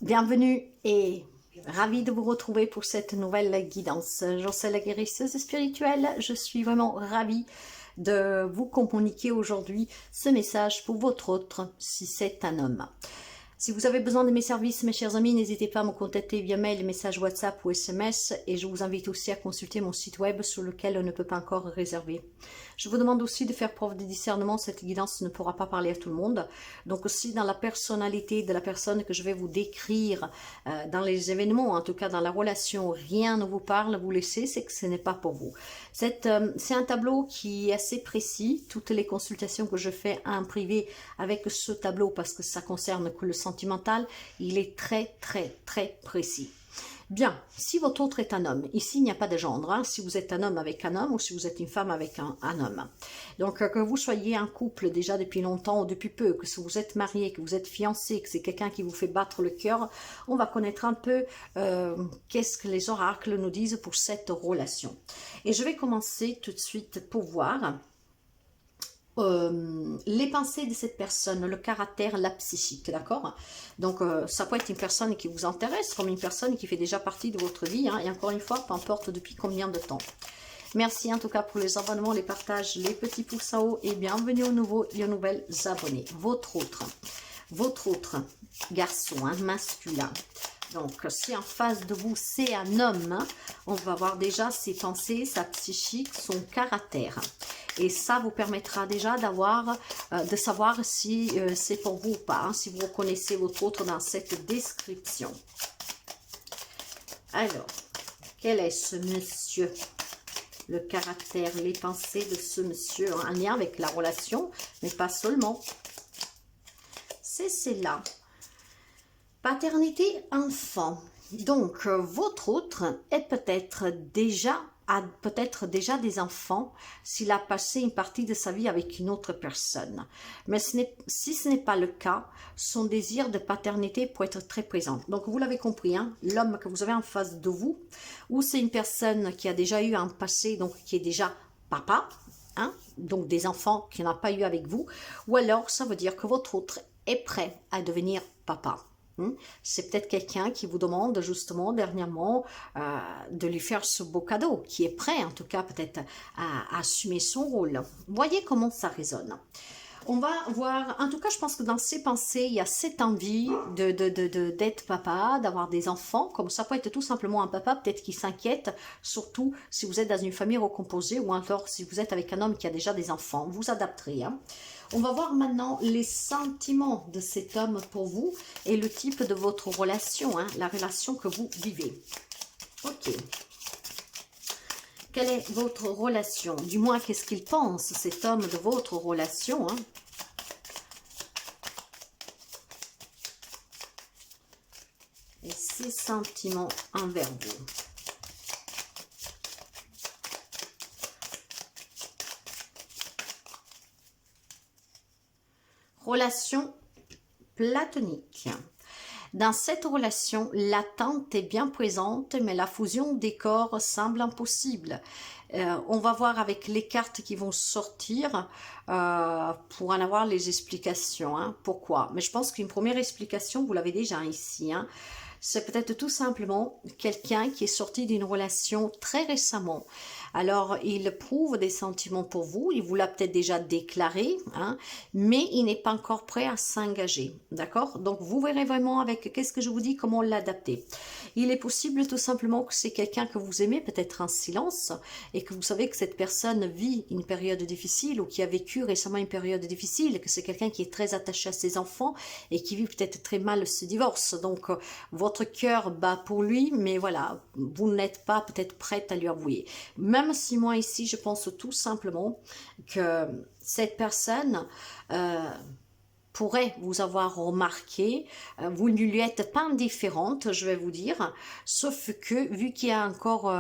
Bienvenue et ravie de vous retrouver pour cette nouvelle guidance. Je la guérisseuse spirituelle. Je suis vraiment ravie de vous communiquer aujourd'hui ce message pour votre autre, si c'est un homme. Si vous avez besoin de mes services, mes chers amis, n'hésitez pas à me contacter via mail, message WhatsApp ou SMS. Et je vous invite aussi à consulter mon site web sur lequel on ne peut pas encore réserver. Je vous demande aussi de faire preuve de discernement. Cette guidance ne pourra pas parler à tout le monde. Donc aussi dans la personnalité de la personne que je vais vous décrire, dans les événements, en tout cas dans la relation, rien ne vous parle, vous laissez, c'est que ce n'est pas pour vous. C'est un tableau qui est assez précis. Toutes les consultations que je fais en privé avec ce tableau, parce que ça concerne que le sentimental, il est très précis. Bien, si votre autre est un homme, ici il n'y a pas de genre, hein, si vous êtes un homme avec un homme ou si vous êtes une femme avec un homme. Donc que vous soyez un couple déjà depuis longtemps ou depuis peu, que si vous êtes marié, que vous êtes fiancé, que c'est quelqu'un qui vous fait battre le cœur, on va connaître un peu qu'est-ce que les oracles nous disent pour cette relation. Et je vais commencer tout de suite pour voir les pensées de cette personne, le caractère, la psychique, d'accord? Donc ça peut être une personne qui vous intéresse, comme une personne qui fait déjà partie de votre vie, hein, et encore une fois, peu importe depuis combien de temps. Merci en tout cas pour les abonnements, les partages, les petits pouces en haut, et bienvenue aux nouveaux et aux nouvelles abonnés. Votre autre garçon, hein, masculin. Donc, si en face de vous, c'est un homme, hein, on va voir déjà ses pensées, sa psychique, son caractère. Et ça vous permettra déjà d'avoir, de savoir si c'est pour vous ou pas, hein, si vous reconnaissez votre autre dans cette description. Alors, quel est ce monsieur? Le caractère, les pensées de ce monsieur en lien avec la relation, mais pas seulement. C'est celle-là. Paternité enfant. Donc, votre autre est peut-être déjà, a peut-être déjà des enfants s'il a passé une partie de sa vie avec une autre personne. Mais si ce n'est pas le cas, son désir de paternité peut être très présent. Donc, vous l'avez compris, hein, l'homme que vous avez en face de vous, ou c'est une personne qui a déjà eu un passé, donc qui est déjà papa, hein, donc des enfants qu'il n'a pas eu avec vous, ou alors ça veut dire que votre autre est prêt à devenir papa. C'est peut-être quelqu'un qui vous demande justement dernièrement de lui faire ce beau cadeau, qui est prêt en tout cas peut-être à assumer son rôle. Voyez comment ça résonne. On va voir, en tout cas je pense que dans ses pensées, il y a cette envie d'être papa, d'avoir des enfants, comme ça peut être tout simplement un papa peut-être qui s'inquiète, surtout si vous êtes dans une famille recomposée ou alors si vous êtes avec un homme qui a déjà des enfants, vous adapterez. Hein. On va voir maintenant les sentiments de cet homme pour vous et le type de votre relation, hein, la relation que vous vivez. Ok. Quelle est votre relation? Du moins, qu'est-ce qu'il pense, cet homme, de votre relation, hein? Et ses sentiments envers vous. Relation platonique. Dans cette relation, l'attente est bien présente, mais la fusion des corps semble impossible. On va voir avec les cartes qui vont sortir pour en avoir les explications. Hein. Pourquoi? Mais je pense qu'une première explication, vous l'avez déjà ici. Hein. C'est peut-être tout simplement quelqu'un qui est sorti d'une relation très récemment. Alors, il prouve des sentiments pour vous, il vous l'a peut-être déjà déclaré, hein, mais il n'est pas encore prêt à s'engager, d'accord? Donc, vous verrez vraiment avec, qu'est-ce que je vous dis, comment l'adapter. Il est possible tout simplement que c'est quelqu'un que vous aimez, peut-être en silence, et que vous savez que cette personne vit une période difficile ou qui a vécu récemment une période difficile, que c'est quelqu'un qui est très attaché à ses enfants et qui vit peut-être très mal ce divorce. Donc, votre cœur bat pour lui, mais voilà, vous n'êtes pas peut-être prête à lui avouer. Même si moi ici, je pense tout simplement que cette personne pourrait vous avoir remarqué, vous ne lui êtes pas indifférente, je vais vous dire, sauf que vu qu'il y a encore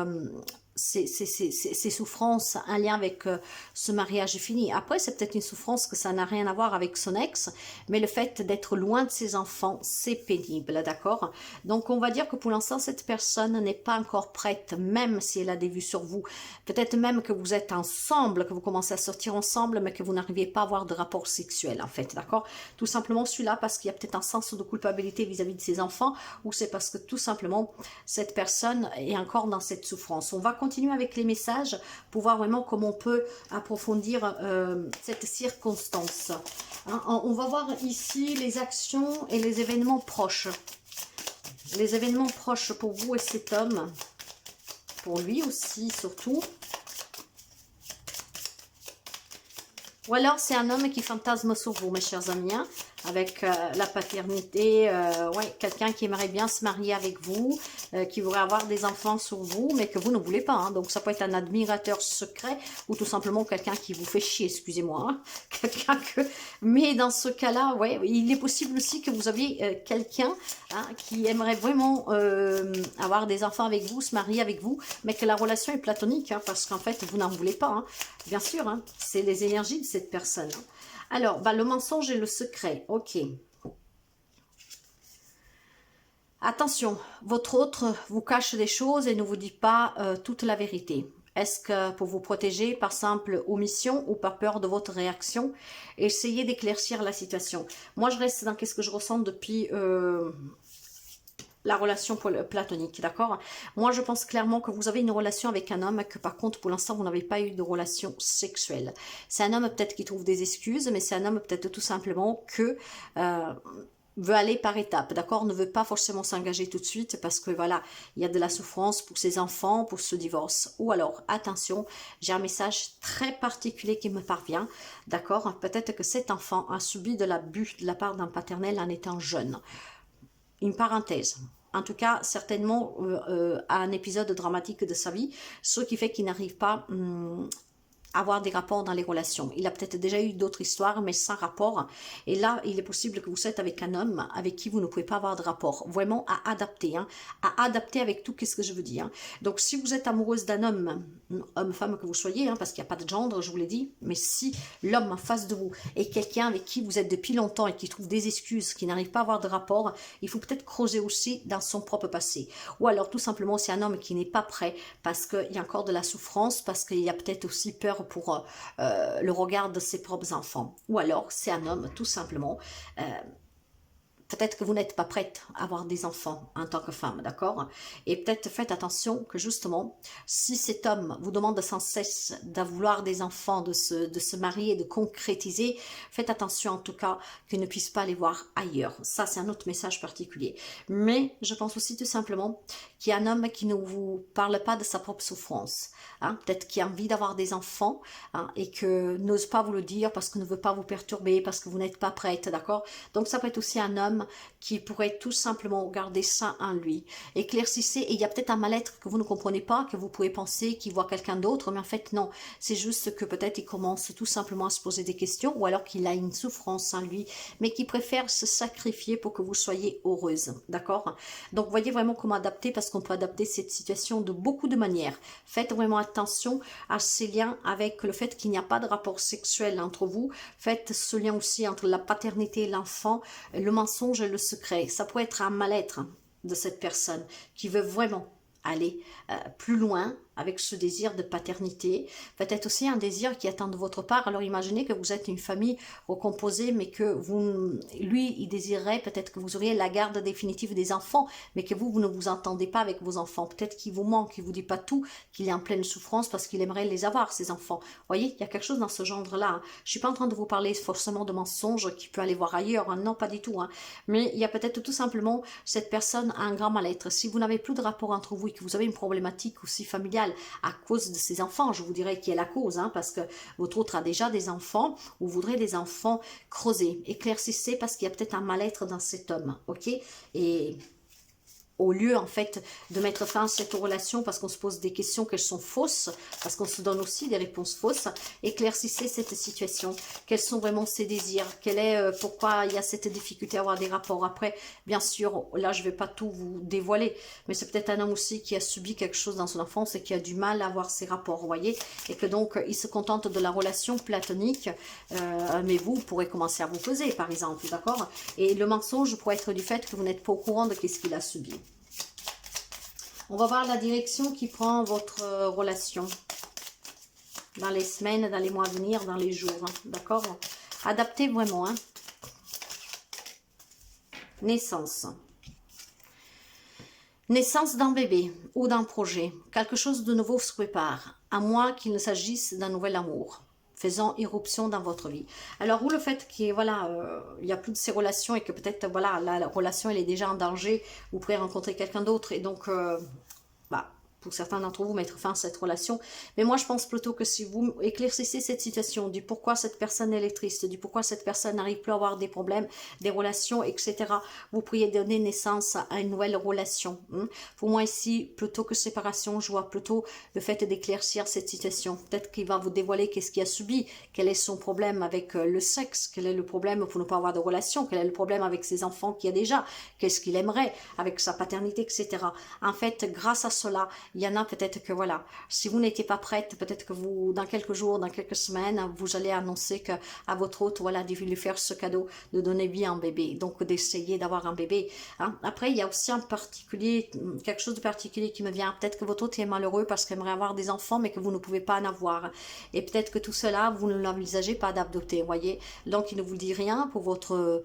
ces souffrances, un lien avec ce mariage est fini. Après, c'est peut-être une souffrance que ça n'a rien à voir avec son ex, mais le fait d'être loin de ses enfants, c'est pénible, d'accord? Donc, on va dire que pour l'instant, cette personne n'est pas encore prête, même si elle a des vues sur vous. Peut-être même que vous êtes ensemble, que vous commencez à sortir ensemble, mais que vous n'arrivez pas à avoir de rapport sexuel, en fait, d'accord? Tout simplement, celui-là, parce qu'il y a peut-être un sens de culpabilité vis-à-vis de ses enfants, ou c'est parce que tout simplement, cette personne est encore dans cette souffrance. On va continuer avec les messages pour voir vraiment comment on peut approfondir cette circonstance. Hein, on va voir ici les actions et les événements proches. Les événements proches pour vous et cet homme. Pour lui aussi, surtout. Ou alors, c'est un homme qui fantasme sur vous, mes chers amis, hein, avec la paternité, ouais, quelqu'un qui aimerait bien se marier avec vous, qui voudrait avoir des enfants sur vous, mais que vous ne voulez pas. Hein. Donc, ça peut être un admirateur secret ou tout simplement quelqu'un qui vous fait chier, excusez-moi. Hein. Quelqu'un que... Mais dans ce cas-là, ouais, il est possible aussi que vous aviez quelqu'un hein, qui aimerait vraiment avoir des enfants avec vous, se marier avec vous, mais que la relation est platonique, hein, parce qu'en fait, vous n'en voulez pas. Hein. Bien sûr, hein, c'est les énergies de cette personne. Hein. Alors, bah, le mensonge et le secret, ok. Attention, votre autre vous cache des choses et ne vous dit pas toute la vérité. Est-ce que pour vous protéger, par simple omission ou par peur de votre réaction, essayez d'éclaircir la situation. Moi, je reste dans qu'est-ce que je ressens depuis... la relation platonique, d'accord? Moi, je pense clairement que vous avez une relation avec un homme que par contre, pour l'instant, vous n'avez pas eu de relation sexuelle. C'est un homme peut-être qui trouve des excuses, mais c'est un homme peut-être tout simplement que... veut aller par étapes, d'accord? Ne veut pas forcément s'engager tout de suite parce que voilà, il y a de la souffrance pour ses enfants, pour ce divorce. Ou alors, attention, j'ai un message très particulier qui me parvient, d'accord? Peut-être que cet enfant a subi de l'abus de la part d'un paternel en étant jeune. Une parenthèse. En tout cas, certainement à un épisode dramatique de sa vie, ce qui fait qu'il n'arrive pas avoir des rapports dans les relations. Il a peut-être déjà eu d'autres histoires, mais sans rapport. Et là, il est possible que vous soyez avec un homme avec qui vous ne pouvez pas avoir de rapport. Vraiment à adapter, hein, à adapter avec tout, qu'est-ce que je veux dire. Donc, si vous êtes amoureuse d'un homme, homme-femme que vous soyez, hein, parce qu'il n'y a pas de gendre, je vous l'ai dit, mais si l'homme en face de vous est quelqu'un avec qui vous êtes depuis longtemps et qui trouve des excuses, qui n'arrive pas à avoir de rapport, il faut peut-être creuser aussi dans son propre passé. Ou alors, tout simplement, c'est un homme qui n'est pas prêt parce qu'il y a encore de la souffrance, parce qu'il y a peut-être aussi peur pour le regard de ses propres enfants. Ou alors, c'est un homme, tout simplement, peut-être que vous n'êtes pas prête à avoir des enfants en tant que femme, d'accord? Et peut-être faites attention que justement, si cet homme vous demande sans cesse de vouloir des enfants, de se marier, de concrétiser, faites attention en tout cas qu'il ne puisse pas les voir ailleurs. Ça, c'est un autre message particulier. Mais je pense aussi tout simplement qu'il y a un homme qui ne vous parle pas de sa propre souffrance. Hein? Peut-être qu'il a envie d'avoir des enfants hein, et que n'ose pas vous le dire parce qu'il ne veut pas vous perturber, parce que vous n'êtes pas prête, d'accord? Donc ça peut être aussi un homme qui pourrait tout simplement garder ça en lui. Éclaircissez, et il y a peut-être un mal-être que vous ne comprenez pas, que vous pouvez penser qu'il voit quelqu'un d'autre, mais en fait non, c'est juste que peut-être il commence tout simplement à se poser des questions, ou alors qu'il a une souffrance en lui, mais qui préfère se sacrifier pour que vous soyez heureuse, d'accord? Donc voyez vraiment comment adapter, parce qu'on peut adapter cette situation de beaucoup de manières. Faites vraiment attention à ces liens avec le fait qu'il n'y a pas de rapport sexuel entre vous, faites ce lien aussi entre la paternité et l'enfant, le mensonge et le secret. Ça peut être un mal-être de cette personne qui veut vraiment aller plus loin avec ce désir de paternité, peut-être aussi un désir qui attend de votre part. Alors imaginez que vous êtes une famille recomposée, mais que lui, il désirerait peut-être que vous auriez la garde définitive des enfants, mais que vous ne vous entendez pas avec vos enfants. Peut-être qu'il vous manque, qu'il vous dit pas tout, qu'il est en pleine souffrance parce qu'il aimerait les avoir, ces enfants. Vous voyez, il y a quelque chose dans ce genre-là. Hein. Je suis pas en train de vous parler forcément de mensonges qui peut aller voir ailleurs, hein. Non, pas du tout. Hein. Mais il y a peut-être tout simplement, cette personne a un grand mal-être. Si vous n'avez plus de rapport entre vous et que vous avez une problématique aussi familiale, à cause de ses enfants, je vous dirais qui est la cause, hein, parce que votre autre a déjà des enfants, ou voudrait des enfants, creusés, éclaircissez, parce qu'il y a peut-être un mal-être dans cet homme, ok? Et au lieu en fait de mettre fin à cette relation parce qu'on se pose des questions qu'elles sont fausses, parce qu'on se donne aussi des réponses fausses, éclaircissez cette situation. Quels sont vraiment ses désirs? Pourquoi il y a cette difficulté à avoir des rapports? Après, bien sûr, là je ne vais pas tout vous dévoiler, mais c'est peut-être un homme aussi qui a subi quelque chose dans son enfance et qui a du mal à avoir ses rapports, vous voyez, et que donc il se contente de la relation platonique, mais vous pourrez commencer à vous peser par exemple, d'accord? Et le mensonge pourrait être du fait que vous n'êtes pas au courant de ce qu'il a subi. On va voir la direction qui prend votre relation dans les semaines, dans les mois à venir, dans les jours, hein, d'accord? Adaptez vraiment, hein. Naissance. Naissance d'un bébé ou d'un projet. Quelque chose de nouveau se prépare, à moins qu'il ne s'agisse d'un nouvel amour faisant irruption dans votre vie. Alors, ou le fait qu'il il n'y a plus de ces relations et que peut-être, voilà, la relation, elle est déjà en danger, vous pourrez rencontrer quelqu'un d'autre et donc, pour certains d'entre vous, mettre fin à cette relation. Mais moi, je pense plutôt que si vous éclaircissez cette situation, du pourquoi cette personne elle est triste, du pourquoi cette personne n'arrive plus à avoir des problèmes, des relations, etc., vous pourriez donner naissance à une nouvelle relation. Pour moi, ici, plutôt que séparation, je vois plutôt le fait d'éclaircir cette situation. Peut-être qu'il va vous dévoiler qu'est-ce qu'il a subi, quel est son problème avec le sexe, quel est le problème pour ne pas avoir de relation, quel est le problème avec ses enfants qu'il y a déjà, qu'est-ce qu'il aimerait avec sa paternité, etc. En fait, grâce à cela, il y en a peut-être que voilà, si vous n'étiez pas prête, peut-être que vous, dans quelques jours, dans quelques semaines, vous allez annoncer que à votre hôte, voilà, de lui faire ce cadeau, de donner vie à un bébé, donc d'essayer d'avoir un bébé. Hein. Après, il y a aussi un particulier, quelque chose de particulier qui me vient. Peut-être que votre hôte est malheureux parce qu'il aimerait avoir des enfants, mais que vous ne pouvez pas en avoir. Et peut-être que tout cela, vous ne l'envisagez pas d'adopter, voyez. Donc, il ne vous dit rien pour votre...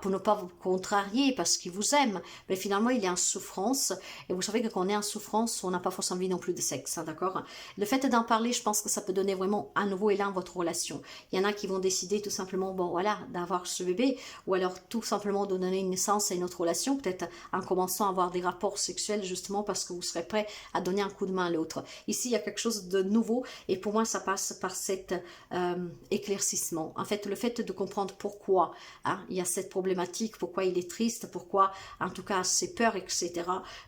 pour ne pas vous contrarier parce qu'il vous aime, mais finalement il est en souffrance, et vous savez que quand on est en souffrance, on n'a pas forcément envie non plus de sexe, hein, d'accord? Le fait d'en parler, je pense que ça peut donner vraiment un nouveau élan à votre relation. Il y en a qui vont décider tout simplement, bon voilà, d'avoir ce bébé, ou alors tout simplement de donner une naissance à une autre relation, peut-être en commençant à avoir des rapports sexuels justement parce que vous serez prêt à donner un coup de main à l'autre. Ici, il y a quelque chose de nouveau, et pour moi, ça passe par cet éclaircissement. En fait, le fait de comprendre pourquoi il y a cette problématique, pourquoi il est triste, pourquoi en tout cas ses peurs, etc.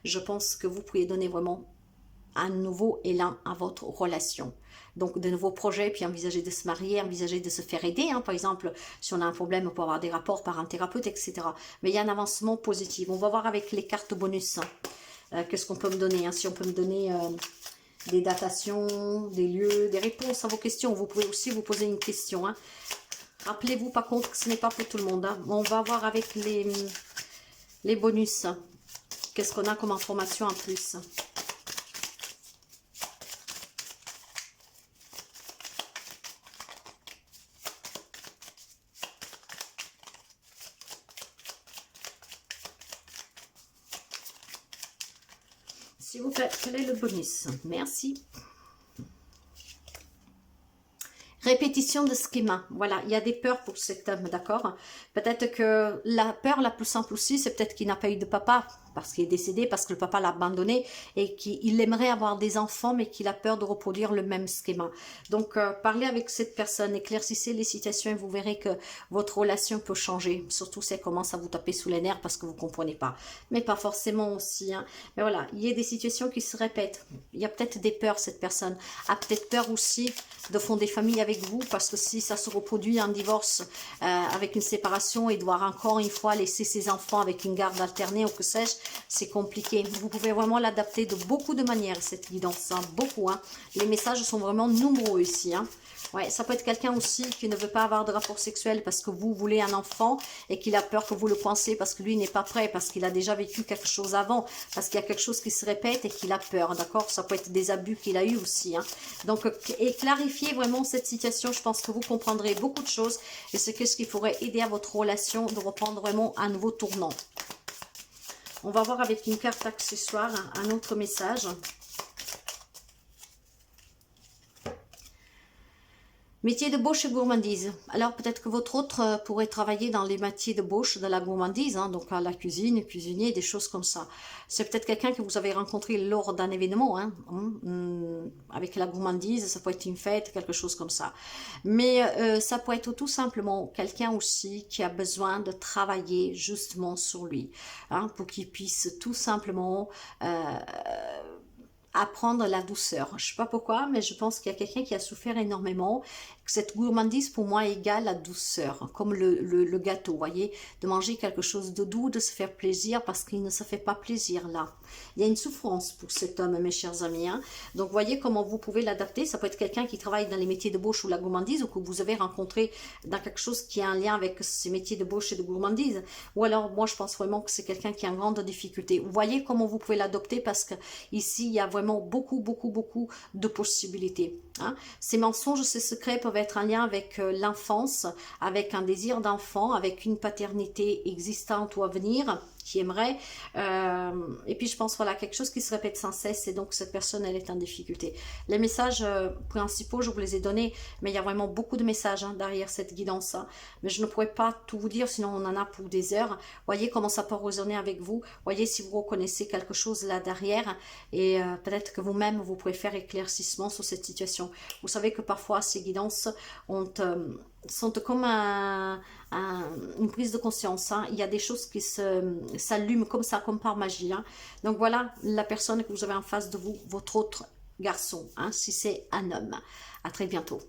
Je pense que vous pourriez donner vraiment un nouveau élan à votre relation. Donc de nouveaux projets, puis envisager de se marier, envisager de se faire aider, hein, par exemple, si on a un problème pour avoir des rapports par un thérapeute, etc. Mais il y a un avancement positif. On va voir avec les cartes bonus, qu'est-ce qu'on peut me donner, hein, si on peut me donner des datations, des lieux, des réponses à vos questions. Vous pouvez aussi vous poser une question, hein. Rappelez-vous par contre que ce n'est pas pour tout le monde. Hein. On va voir avec les bonus. Qu'est-ce qu'on a comme information en plus? S'il vous plaît, quel est le bonus? Merci. Répétition de schéma. Voilà, il y a des peurs pour cet homme, d'accord? Peut-être que la peur la plus simple aussi, c'est peut-être qu'il n'a pas eu de papa, parce qu'il est décédé, parce que le papa l'a abandonné, et qu'il aimerait avoir des enfants, mais qu'il a peur de reproduire le même schéma. Donc, parlez avec cette personne, éclaircissez les situations, et vous verrez que votre relation peut changer, surtout si elle commence à vous taper sous les nerfs, parce que vous ne comprenez pas. Mais pas forcément aussi, hein. Mais voilà, il y a des situations qui se répètent. Il y a peut-être des peurs, cette personne a peut-être peur aussi de fonder famille avec vous, parce que si ça se reproduit en divorce, avec une séparation, et devoir encore une fois laisser ses enfants avec une garde alternée ou que sais-je, c'est compliqué. Vous pouvez vraiment l'adapter de beaucoup de manières, cette guidance, hein, beaucoup. Hein. Les messages sont vraiment nombreux ici. Hein. Ouais, ça peut être quelqu'un aussi qui ne veut pas avoir de rapport sexuel parce que vous voulez un enfant et qu'il a peur que vous le coincez parce que lui n'est pas prêt, parce qu'il a déjà vécu quelque chose avant, parce qu'il y a quelque chose qui se répète et qu'il a peur, d'accord? Ça peut être des abus qu'il a eu aussi. Hein. Donc, et clarifier vraiment cette situation, je pense que vous comprendrez beaucoup de choses et c'est ce qui pourrait aider à votre relation de reprendre vraiment un nouveau tournant. On va voir avec une carte accessoire un autre message. Métier de bouche et gourmandise. Alors peut-être que votre autre pourrait travailler dans les métiers de bouche, de la gourmandise, hein, donc à la cuisine, cuisinier, des choses comme ça. C'est peut-être quelqu'un que vous avez rencontré lors d'un événement, hein, avec la gourmandise, ça peut être une fête, quelque chose comme ça. Mais ça peut être tout simplement quelqu'un aussi qui a besoin de travailler justement sur lui, hein, pour qu'il puisse tout simplement apprendre la douceur. Je ne sais pas pourquoi, mais je pense qu'il y a quelqu'un qui a souffert énormément. Cette gourmandise, pour moi, égale la douceur, comme le gâteau, vous voyez, de manger quelque chose de doux, de se faire plaisir, parce qu'il ne se fait pas plaisir là. Il y a une souffrance pour cet homme, mes chers amis. Hein. Donc, voyez comment vous pouvez l'adapter. Ça peut être quelqu'un qui travaille dans les métiers de bouche ou la gourmandise, ou que vous avez rencontré dans quelque chose qui a un lien avec ces métiers de bouche et de gourmandise. Ou alors, moi, je pense vraiment que c'est quelqu'un qui a une grande difficulté. Vous voyez comment vous pouvez l'adopter, parce que ici, il y a vraiment beaucoup de possibilités. Hein. Ces mensonges, ces secrets peuvent être en lien avec l'enfance, avec un désir d'enfant, avec une paternité existante ou à venir, qui aimerait. Et puis je pense, voilà, quelque chose qui se répète sans cesse, et donc cette personne, elle est en difficulté. Les messages principaux, je vous les ai donnés, mais il y a vraiment beaucoup de messages hein, derrière cette guidance. Hein. Mais je ne pourrais pas tout vous dire, sinon on en a pour des heures. Voyez comment ça peut résonner avec vous. Voyez si vous reconnaissez quelque chose là derrière, et peut-être que vous-même, vous pouvez faire éclaircissement sur cette situation. Vous savez que parfois, ces guidances sont comme une prise de conscience. Hein. Il y a des choses qui s'allument comme ça, comme par magie. Hein. Donc voilà la personne que vous avez en face de vous, votre autre garçon, hein, si c'est un homme. À très bientôt.